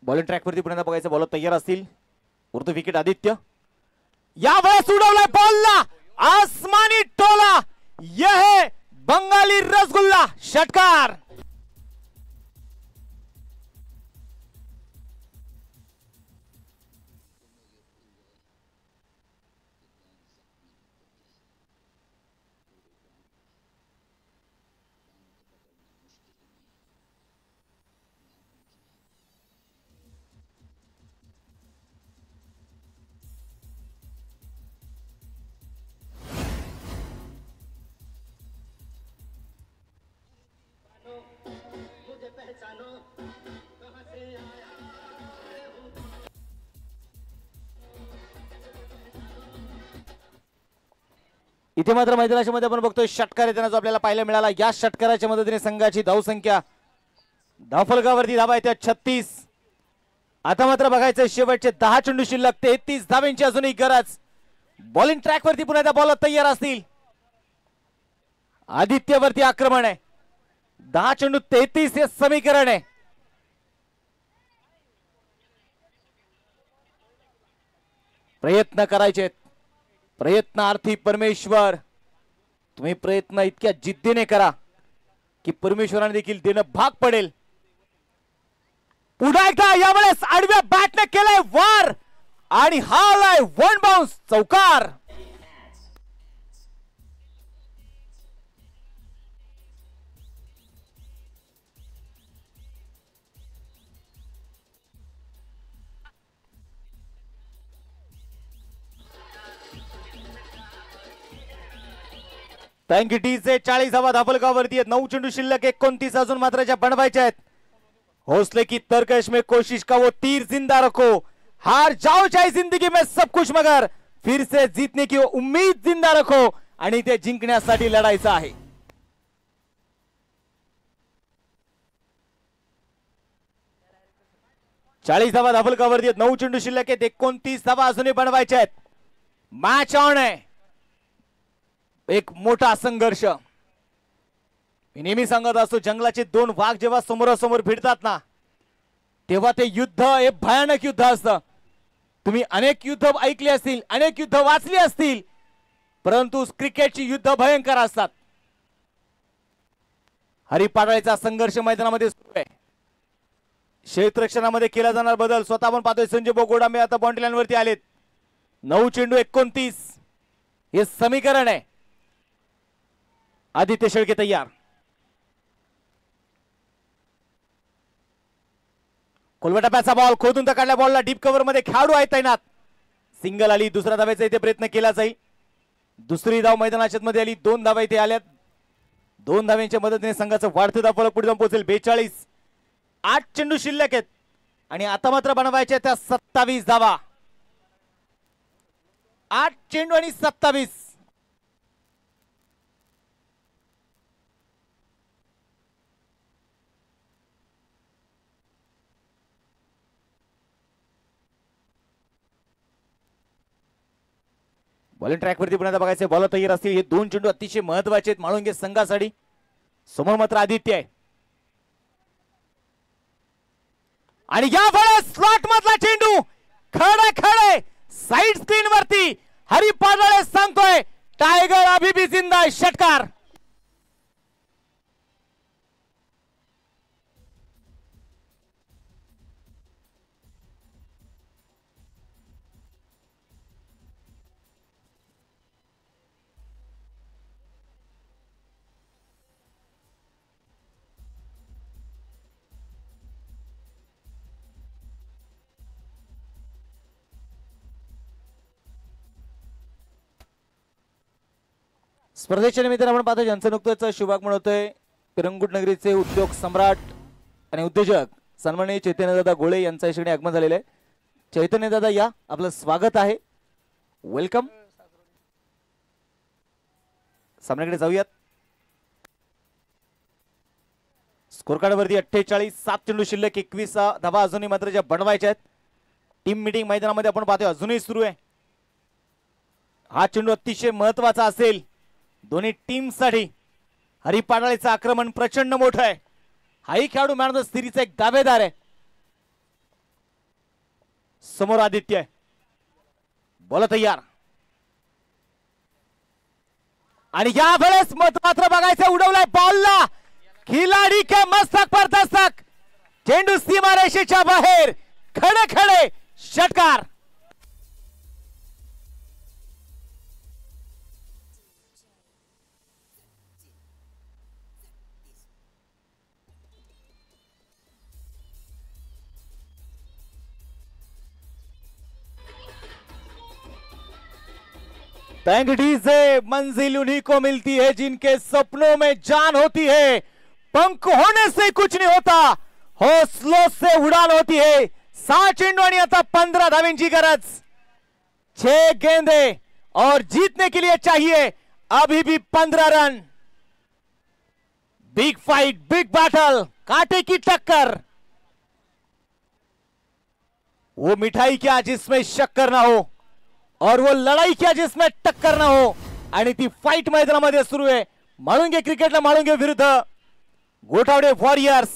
Bowling track वरती पुन्हा बघायचं बॉलर तयार असतील. उर्दू विकेट आदित्य यावेळेस उडवलाय बॉलला आसमानी टोला. यह है बंगाली रसगुल्ला षटकार. इथे मात्र मैदानाच्या मध्ये आपण बघतोय षटकार येताना जो आपल्याला पाहायला मिळाला. या षटकाराच्या मदतीने संघाची धावसंख्या धावफलकावरती धावा येत्या 36. आता मात्र बघायचं शेवटचे 10 चेंडू शिल्लक. 33 धावांची अजूनही गरज. बॉलिंग ट्रॅक वरती पुन्हा त्या बॉलर तयार असतील. आदित्यवरती आक्रमण आहे. 10 चेंडू 33 हे समीकरण आहे. प्रयत्न करायचे. प्रयत्नार्थी परमेश्वर. तुम्ही प्रयत्न इतक्या जिद्दीने करा की परमेश्वराने देखील देणं भाग पडेल. पुन्हा एकदा यावेळेस आडव्या बॅटने केलाय वार आणि हा आलाय वन बाउन्स चौकार. टीचे 40 धावा धावफलकावरती आहेत. 9 चेंडू शिल्लक. 29 अजून मात्र ज्या बनवायच्या आहेत. हौसले की तरकश में कोशिश का वो तीर जिंदा रखो. हार जाओ चाहे जिंदगी में सब कुछ मगर फिर से जीतने की वो उम्मीद जिंदा रखो. आणि ते जिंकण्यासाठी लढायचं आहे. चाळीस धावा धावफलकावरती आहेत. 9 चेंडू शिल्लक आहेत. 29 धावा अजूनही बनवायच्या आहेत. मॅच ऑन आहे. एक मोठा संघर्ष. मी नेहमी सांगत असतो जंगलाचे 2 वाघ जेव्हा समोरासमोर भिडतात ना तेव्हा ते युद्ध हे भयानक युद्ध असतं. तुम्ही अनेक युद्ध ऐकली असतील, अनेक युद्ध वाचली असतील, परंतु क्रिकेटची युद्ध भयंकर असतात. हरिपाडाळीचा संघर्ष मैदानामध्ये सुरू आहे. क्षेत्ररक्षणामध्ये केला जाणार बदल स्वतः आपण पाहतोय. संजय बोगोडांबे आता बाउंड्री लाईन वरती आलेत. 9 चेंडू 29 हे समीकरण आहे. आदित्य शेळके तयार. कोलवटाप्याचा बॉल खोदून काढल्या बॉलला डीप कव्हर मध्ये खेळाडू आहे तैनात. सिंगल आली. दुसऱ्या धावेचा इथे प्रयत्न केला जाईल. दुसरी धाव मैदानाच्या मध्ये आली. 2 धावा इथे आल्यात. 2 धाव्यांच्या मदतीने संघाचं वाढतं धावफलक पुढे जाऊन पोहोचेल 42. 8 चेंडू शिल्लक आहेत आणि आता मात्र बनवायच्या त्या 27 धावा. 8 चेंडू आणि 27. बॉलिंग ट्रॅक वरती पुन्हा बघायचे बॉलर तयार असतील. हे 2 चेंडू अतिशय महत्वाचे आहेत माळुंगे संघासाठी. समोर मात्र आदित्य आहे आणि या वेळेस स्लॉट मधला चेंडू खडे खडे साइड स्क्रीन वरती. हरिपाडाळे सांगतोय टायगर अभी भी जिंदा है. षटकार. स्पर्धेच्या निमित्ताने आपण पाहतो ज्यांचं नुकतंच शुभागमन होतोय पिरंगुट नगरीचे उद्योग सम्राट आणि उद्योजक सन्माननीय चैतन्यदादा गोळे यांचं या आगमन झालेलं आहे. चैतन्यदादा या, आपलं स्वागत आहे. वेलकम. सामन्याकडे जाऊयात. स्कोर कार्ड वरती 48. 7 चेंडू शिल्लक. 21 धावा अजूनही मात्र ज्या बनवायच्या आहेत. टीम मीटिंग मैदानामध्ये आपण पाहतोय अजूनही सुरू आहे. हा चेंडू अतिशय महत्वाचा असेल दोन्ही टीमसाठी. हरिपाडाळेचं आक्रमण प्रचंड मोठं आहे. हाही खेळाडू मॅन ऑफ द सिरीजचा एक दावेदार आहे. समोर आदित्य आहे, बोला तयार. आणि या वेळेस मत मात्र बघायचं, उडवलाय बॉलला, खिलाडी के मस्तक पर दस्तक, चेंडू सीमारेषेच्या बाहेर, खडे खडे षटकार. तंगड़ी से मंजिल उन्हीं को मिलती है जिनके सपनों में जान होती है. पंख होने से कुछ नहीं होता, हौसलों से उड़ान होती है. 6 चेंडू आणि आता 15 धावेंची गरज. 6 गेंदे और जीतने के लिए चाहिए अभी भी 15 run. Big fight, big battle, कांटे की टक्कर. वो मिठाई क्या जिसमें शक्कर ना हो, और वो लड़ाई क्या जिसमें टक्कर ना हो. आणि ती फाइट मैदानामध्ये सुरू आहे. म्हाळुंगे क्रिकेटला म्हाळुंगे विरुद्ध गोठावडे वॉरियर्स.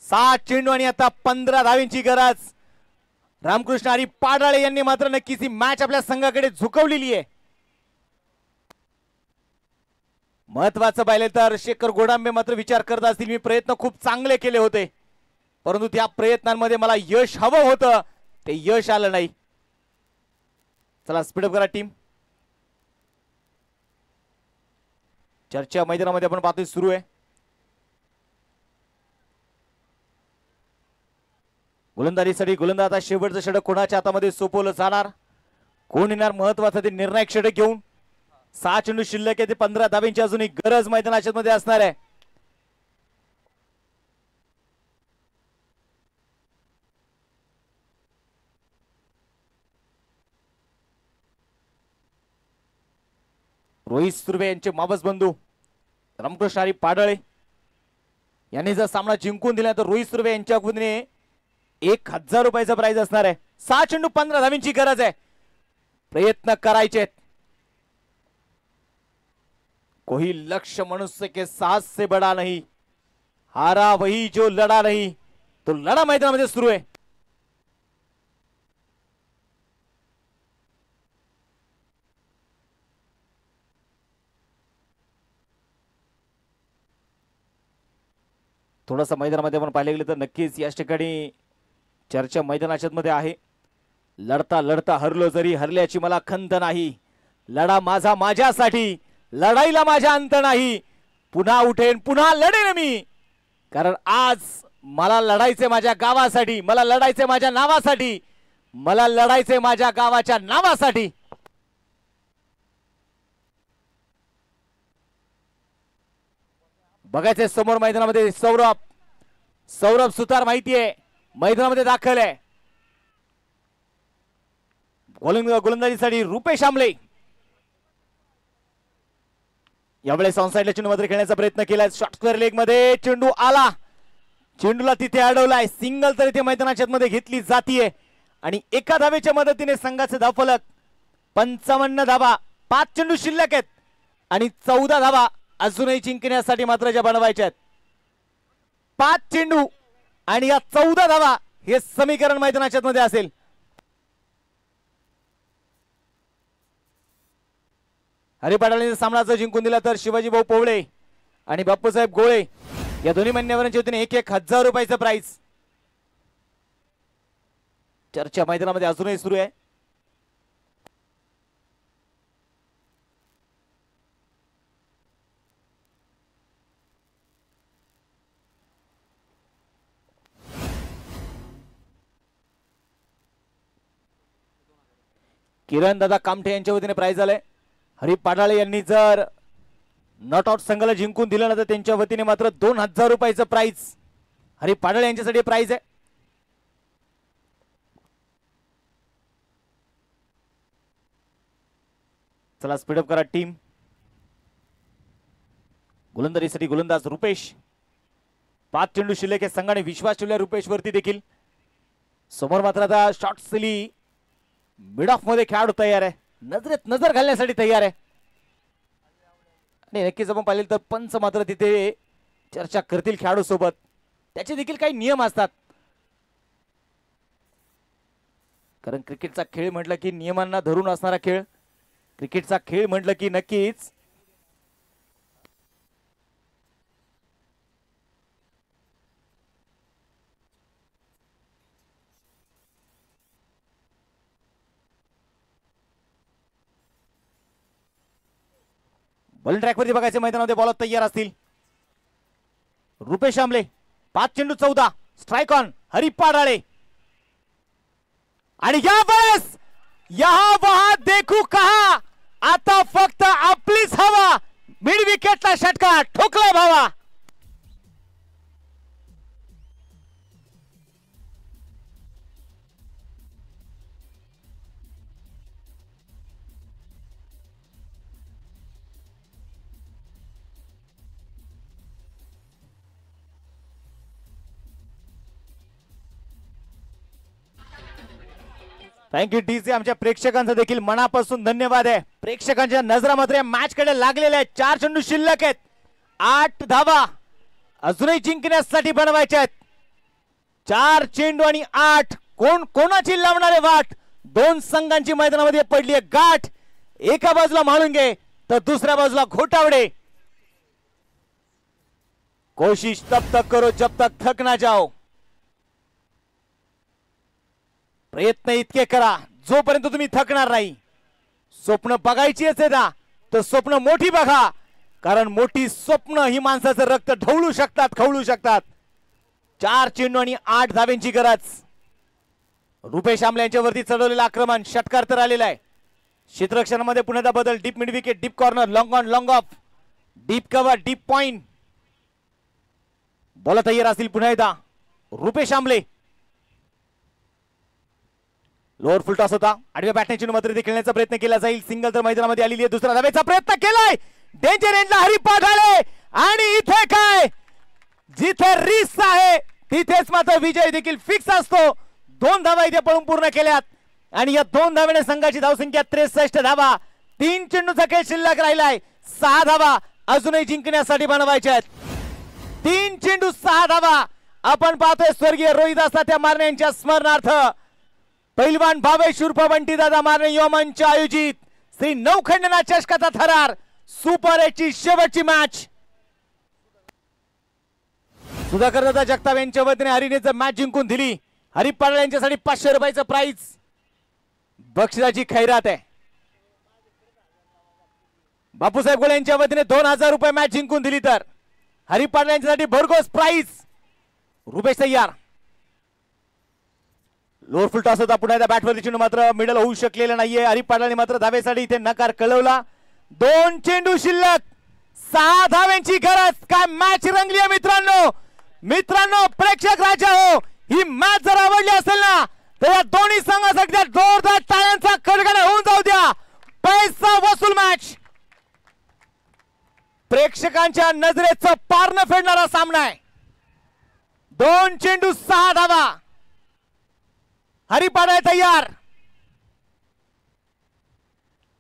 7 चेंडू आणि आता 15 धावेंची गरज. रामकृष्ण हरी पाडाळे यांनी मात्र नक्कीच ही मॅच आपल्या संघाकडे झुकवलेली आहे. महत्वाचं पाहिले तर शेखर गोडांबे मात्र विचार करत असतील, मी प्रयत्न खूप चांगले केले होते, परंतु त्या प्रयत्नांमध्ये मला यश हवं होतं, ते यश आलं नाही. चला स्पीडअप करा टीम. चर्चा मैदानामध्ये आपण पाहतोय सुरू आहे. गोलंदाजीसाठी गोलंदाज आता शेवटचं षटक कोणाच्या हातामध्ये सोपवलं जाणार, कोण येणार महत्वाचं ते निर्णायक षटक घेऊन. 6 चेंडू शिल्लक आहे, ते 15 धावेंची अजून एक गरज मैदानाच्या मध्ये असणार आहे. रोहित सुर्वे यांचे मावस बंधू रामकृष्ण हरी पाडळे यांनी जर सामना जिंकून दिला तर रोहित सुर्वे यांच्या गुन्हे 1000 रुपयाचा प्राइज असणार आहे. 6 चेंडू 15 धावेंची गरज आहे, प्रयत्न करायचे. कोई लक्ष्य मनुष्य के साहस से बड़ा नहीं, हारा वही जो लड़ा नहीं. तो लढा मैदानामध्ये सुरू आहे. थोडासा मैदानामध्ये आपण पाहिले गेले तर नक्कीच या ठिकाणी चर्चा मैदानाच्या मध्ये आहे. लढता लढता हरलो जरी हरल्याची मला खंत नाही, लढा माझा माझ्यासाठी, लढाईला माझा अंत नाही. पुन्हा उठेन पुन्हा लढेन मी, कारण आज मला लढायचे माझ्या गावासाठी, मला लढायचे माझ्या नावासाठी, मला लढायचे माझ्या गावाच्या नावासाठी. बघायचे समोर मैदानामध्ये सौरभ सुतार माहिती आहे मैदानामध्ये दाखल आहे. गोलंदाजीसाठी रुपेश आमले यावेळेस ऑन साइडला चेंडू मात्र खेळण्याचा प्रयत्न केलाय. शॉर्ट स्क्वेअर लेग मध्ये चेंडू आला, चेंडूला तिथे अडवलाय. सिंगल तर इथे मैदानाच्या मध्ये घेतली जातीये आणि एका धावेच्या मदतीने संघाचे धावफलक 55 धावा. 5 चेंडू शिल्लक आहेत आणि 14 धावा अजूनही जिंकण्यासाठी मात्र ज्या बनवायच्या आहेत. 5 चेंडू आणि या 14 धावा हे समीकरण मैदानाच्या मध्ये असेल. हरिपाडाळीने सामना जर जिंकून दिला तर शिवाजी भाऊ पोवळे आणि बाप्पूसाहेब गोळे या दोन्ही मान्यवरांच्या वतीने 1000 रुपयाचं प्राइज. चर्चा मैदानामध्ये अजूनही सुरू आहे. किरण दादा कामठे यांच्या वतीने प्राइज आलंय. हरी पाडाळे यांनी जर नॉट आउट संघाला जिंकून दिलं ना तर त्यांच्या वतीने मात्र 2000 रुपयाचं प्राइज हरी पाडाळे यांच्यासाठी प्राइज आहे. चला स्पीडअप करा टीम. गोलंदाजीसाठी गोलंदाज रुपेश. 5 चेंडू शिल्लक आहे. संघाने विश्वास ठेवला रुपेश वरती देखील. समोर मात्र आता शॉर्ट सिली मिड ऑफ मध्ये खेळाडू तयार आहे, नजरेत नजर घालण्यासाठी तयार आहे. आणि नक्कीच आपण पाहिले तर पंच मात्र तिथे चर्चा करतील खेळाडू सोबत, त्याचे देखील काही नियम असतात. कारण क्रिकेटचा खेळ म्हटलं की नियमांना धरून असणारा खेळ, क्रिकेटचा खेळ म्हटलं की नक्कीच बॉलिंग ट्रॅकवरती बघायचे मैदानामध्ये बॉलर तयार असतील. रुपेश आंबले 5 चेंडू 14 स्ट्राइक ऑन हरिप्पा डाळे. आणि यावेळेस यहा वहा देखू कहा, आता फक्त आपलीच हवा. मिड विकेटला षटकार ठोकला भावा. Thank you DC. आमच्या प्रेक्षकांचा देखील मनापासून धन्यवाद आहे. प्रेक्षकांच्या नजरामध्ये मॅच कडे लागलेले आहेत. 4 चेंडू शिल्लक आहेत. 8 धावा अजूनही जिंकण्यासाठी बनवायच्या आहेत. 4 चेंडू आणि 8. कोण कोणाची लावणारे वाट. 2 संघांची मैदानामध्ये पडली आहे गाठ. एका बाजूला म्हाळुंगे तर दुसऱ्या बाजूला घोटावडे. कोशिश तब तक करो जब तक थक ना जाओ. प्रयत्न इतके करा जोपर्यंत तुम्ही थकणार नाही. स्वप्न बघायची असेल ना तर स्वप्न मोठी बघा, कारण मोठी स्वप्न ही माणसाचं रक्त ढवळू शकतात, खवळू शकतात. 4 चेंडू आणि 8 धाव्यांची गरज. रुपेश आंबले यांच्यावरती चढवलेलं आक्रमण. षटकार तर आलेला आहे. क्षेत्ररक्षणामध्ये पुन्हा एकदा बदल. Deep mid wicket, deep corner, long on long of, deep cover, deep point. Ball तयार असतील पुन्हा एकदा. रुपेश आंबले लोअर फुल टॉस होता. आडव्या बॅटने मात्र इथे खेळण्याचा प्रयत्न केला जाईल. सिंगल तर मैदानामध्ये आलेली आहे. दुसरा धावेचा प्रयत्न केलाय. डेंजर एंडला हरिप्पा डाळे. आणि इथे काय, जिथे रिस्क आहे तिथेच मात्र विजय देखील फिक्स असतो. 2 धावा इथे पळून पूर्ण केल्यात आणि या 2 धावेने संघाची धावसंख्या 63 धावा. 3 चेंडूचा खेळ शिल्लक राहिलाय. 6 धावा अजूनही जिंकण्यासाठी बनवायच्या आहेत. 3 चेंडू 6 धावा. आपण पाहतोय स्वर्गीय रोहिदास तात्या मारणे यांच्या स्मरणार्थ पैलवान भावेश उर्फ बंटी दादा मारणे युवा मंच आयोजित श्री नवखंडना चषकाचा थरार सुपर 8 ची शेवटची मॅच. सुधाकर दादा जगताप यांच्या वतीने हरिणेचं मॅच जिंकून दिली. हरिप्पा डाळे यांच्यासाठी 500 रुपयाचं प्राइज बक्षिसाची खैरात आहे. बापूसाहेब गोळे यांच्या वतीने 2000 रुपये मॅच जिंकून दिली तर हरिप्पा डाळे यांच्यासाठी भरघोस प्राइज. रुपेश तयार. लोअर फुल टॉस होता. पुन्हा बॅटवरती चेंडू मात्र मिडल होऊ शकलेला नाहीये. हरिप्पा डाळे मात्र धावेसाठी इथे नकार कळवला. 2 चेंडू शिल्लक 6 धाव्यांची गरज. काय मॅच रंगली आहे मित्रांनो. मित्रांनो प्रेक्षक राजा हो, ही मॅच जर आवडली असेल ना तर या दोन्ही संघासाठी जोरदार टाळ्यांचा कडकडाट होऊन जाऊ द्या. पैसा वसूल मॅच. प्रेक्षकांच्या नजरेचं पारणं फेडणारा सामना आहे. 2 चेंडू 6 धावा. हरिप्पा डाळे तयार.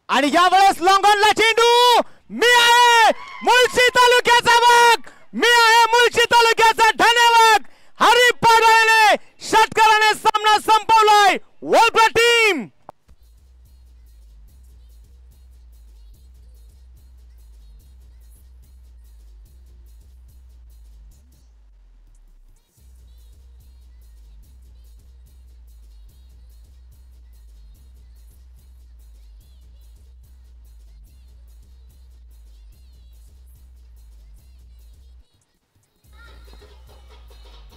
आणि यावेळेस लॉंग ऑनला चेंडू. मी आहे मुळशी तालुक्याचा वाघ, मी आहे मुळशी तालुक्याचा धन्यवाद. हरिप्पा डाळेने षटकाराने सामना संपवलाय. वोल्प्रा टीम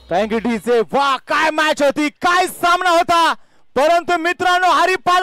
थँक्यू डीजे. वाह काय मॅच होती, काय सामना होता. परंतु मित्रांनो हरिप्पा